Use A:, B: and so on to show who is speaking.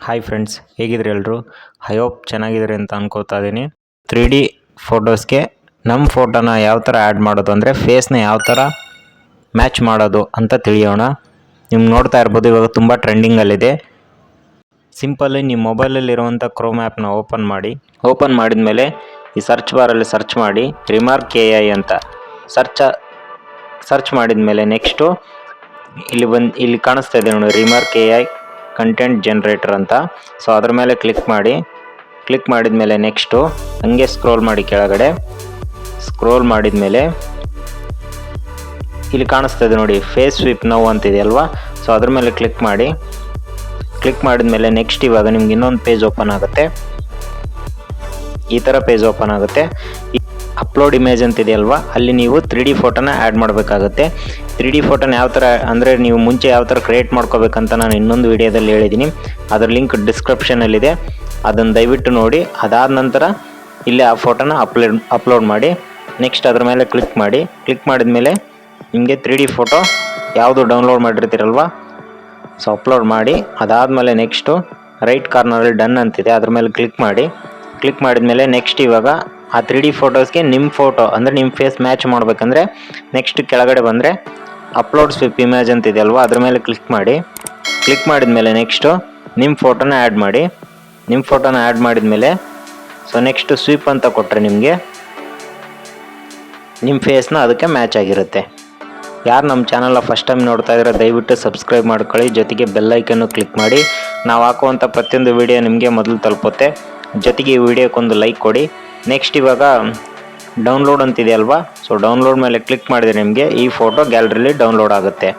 A: Hi friends, ಹೇಗಿದ್ರಿ ಎಲ್ಲರೂ? I hope ಚೆನ್ನಾಗಿದ್ದೀರಿ ಅಂತ ಅನ್ಕೋತಾ ಇದ್ದೀನಿ. 3D ಫೋಟೋಸ್ಗೆ ನಮ್ಮ ಫೋಟೋನ ಯಾವ ಥರ ಆ್ಯಡ್ ಮಾಡೋದು ಅಂದರೆ ಫೇಸ್ನ ಯಾವ ಥರ ಮ್ಯಾಚ್ ಮಾಡೋದು ಅಂತ ತಿಳಿಯೋಣ. ನಿಮ್ಗೆ ನೋಡ್ತಾ ಇರ್ಬೋದು, ಇವಾಗ ತುಂಬ ಟ್ರೆಂಡಿಂಗಲ್ಲಿದೆ. ಸಿಂಪಲ್ಲಿ ನಿಮ್ಮ ಮೊಬೈಲಲ್ಲಿರುವಂಥ ಕ್ರೋಮ್ ಆ್ಯಪ್ನ ಓಪನ್ ಮಾಡಿದ ಮೇಲೆ ಈ ಸರ್ಚ್ ಬಾರಲ್ಲಿ ಸರ್ಚ್ ಮಾಡಿ ರಿಮಾರ್ಕ್ AI ಅಂತ ಸರ್ಚ್ ಮಾಡಿದ ಮೇಲೆ ನೆಕ್ಸ್ಟು ಇಲ್ಲಿ ಕಾಣಿಸ್ತಾ ಇದೆ ನೋಡಿ, ರಿಮಾರ್ಕ್ AI ಕಂಟೆಂಟ್ ಜನರೇಟರ್ ಅಂತ. ಸೊ ಅದ್ರ ಮೇಲೆ ಕ್ಲಿಕ್ ಮಾಡಿದ ಮೇಲೆ ನೆಕ್ಸ್ಟು ಹಂಗೆ ಸ್ಕ್ರೋಲ್ ಮಾಡಿ ಕೆಳಗಡೆ. ಸ್ಕ್ರೋಲ್ ಮಾಡಿದ ಮೇಲೆ ಇಲ್ಲಿ ಕಾಣಿಸ್ತಾ ಇದೆ ನೋಡಿ, ಫೇಸ್ ಸ್ವೀಪ್ ನೌ ಅಂತಿದೆ ಅಲ್ವಾ. ಸೊ ಅದ್ರ ಮೇಲೆ ಕ್ಲಿಕ್ ಮಾಡಿದ ಮೇಲೆ ನೆಕ್ಸ್ಟ್ ಇವಾಗ ನಿಮ್ಗೆ ಇನ್ನೊಂದು ಪೇಜ್ ಓಪನ್ ಆಗುತ್ತೆ. ಈ ಥರ ಪೇಜ್ ಓಪನ್ ಆಗುತ್ತೆ. ಅಪ್ಲೋಡ್ ಇಮೇಜ್ ಅಂತಿದೆ ಅಲ್ವಾ, ಅಲ್ಲಿ ನೀವು 3D ಫೋಟೋನ ಆ್ಯಡ್ ಮಾಡಬೇಕಾಗುತ್ತೆ. 3D ಫೋಟೋನ ಯಾವ ಥರ ಅಂದರೆ ನೀವು ಮುಂಚೆ ಯಾವ ಥರ ಕ್ರಿಯೇಟ್ ಮಾಡ್ಕೋಬೇಕಂತ ನಾನು ಇನ್ನೊಂದು ವಿಡಿಯೋದಲ್ಲಿ ಹೇಳಿದ್ದೀನಿ. ಅದರ ಲಿಂಕ್ ಡಿಸ್ಕ್ರಿಪ್ಷನಲ್ಲಿದೆ, ಅದನ್ನು ದಯವಿಟ್ಟು ನೋಡಿ. ಅದಾದ ನಂತರ ಇಲ್ಲೇ ಆ ಫೋಟೋನ ಅಪ್ಲೋಡ್ ಮಾಡಿ. ನೆಕ್ಸ್ಟ್ ಅದ್ರ ಮೇಲೆ ಕ್ಲಿಕ್ ಮಾಡಿದ ಮೇಲೆ ನಿಮಗೆ 3D ಫೋಟೋ ಯಾವುದು ಡೌನ್ಲೋಡ್ ಮಾಡಿರ್ತೀರಲ್ವ, ಸೊ ಅಪ್ಲೋಡ್ ಮಾಡಿ. ಅದಾದಮೇಲೆ ನೆಕ್ಸ್ಟು ರೈಟ್ ಕಾರ್ನರಲ್ಲಿ ಡನ್ ಅಂತಿದೆ, ಅದ್ರ ಮೇಲೆ ಕ್ಲಿಕ್ ಮಾಡಿದ ಮೇಲೆ ನೆಕ್ಸ್ಟ್ ಇವಾಗ ಆ 3D ಫೋಟೋಸ್ಗೆ ನಿಮ್ಮ ಫೋಟೋ ಅಂದರೆ ನಿಮ್ಮ ಫೇಸ್ ಮ್ಯಾಚ್ ಮಾಡಬೇಕಂದ್ರೆ ನೆಕ್ಸ್ಟ್ ಕೆಳಗಡೆ ಬಂದರೆ ಅಪ್ಲೋಡ್ ಸ್ವೀಪ್ ಇಮೇಜ್ ಅಂತಿದೆ ಅಲ್ವಾ, ಅದ್ರ ಮೇಲೆ ಕ್ಲಿಕ್ ಮಾಡಿದ ಮೇಲೆ ನೆಕ್ಸ್ಟು ನಿಮ್ಮ ಫೋಟೋನ ಆ್ಯಡ್ ಮಾಡಿದ ಮೇಲೆ ಸೊ ನೆಕ್ಸ್ಟ್ ಸ್ವೀಪ್ ಅಂತ ಕೊಟ್ಟರೆ ನಿಮಗೆ ನಿಮ್ಮ ಫೇಸ್ನ ಅದಕ್ಕೆ ಮ್ಯಾಚ್ ಆಗಿರುತ್ತೆ. ಯಾರು ನಮ್ಮ ಚಾನಲ್ನ ಫಸ್ಟ್ ಟೈಮ್ ನೋಡ್ತಾ ಇದ್ರೆ ದಯವಿಟ್ಟು ಸಬ್ಸ್ಕ್ರೈಬ್ ಮಾಡ್ಕೊಳ್ಳಿ, ಜೊತೆಗೆ ಬೆಲ್ ಐಕನ್ನು ಕ್ಲಿಕ್ ಮಾಡಿ. ನಾವು ಹಾಕುವಂಥ ಪ್ರತಿಯೊಂದು ವಿಡಿಯೋ ನಿಮಗೆ ಮೊದಲು ತಲುಪುತ್ತೆ. ಜೊತೆಗೆ ಈ ವಿಡಿಯೋಕ್ಕೊಂದು ಲೈಕ್ ಕೊಡಿ. ನೆಕ್ಸ್ಟ್ ಇವಾಗ ಡೌನ್ಲೋಡ್ ಅಂತಿದೆ ಅಲ್ವಾ, ಸೊ ಡೌನ್ಲೋಡ್ ಮೇಲೆ ಕ್ಲಿಕ್ ಮಾಡಿದರೆ ನಿಮಗೆ ಈ ಫೋಟೋ ಗ್ಯಾಲರಿಲಿ ಡೌನ್ಲೋಡ್ ಆಗುತ್ತೆ.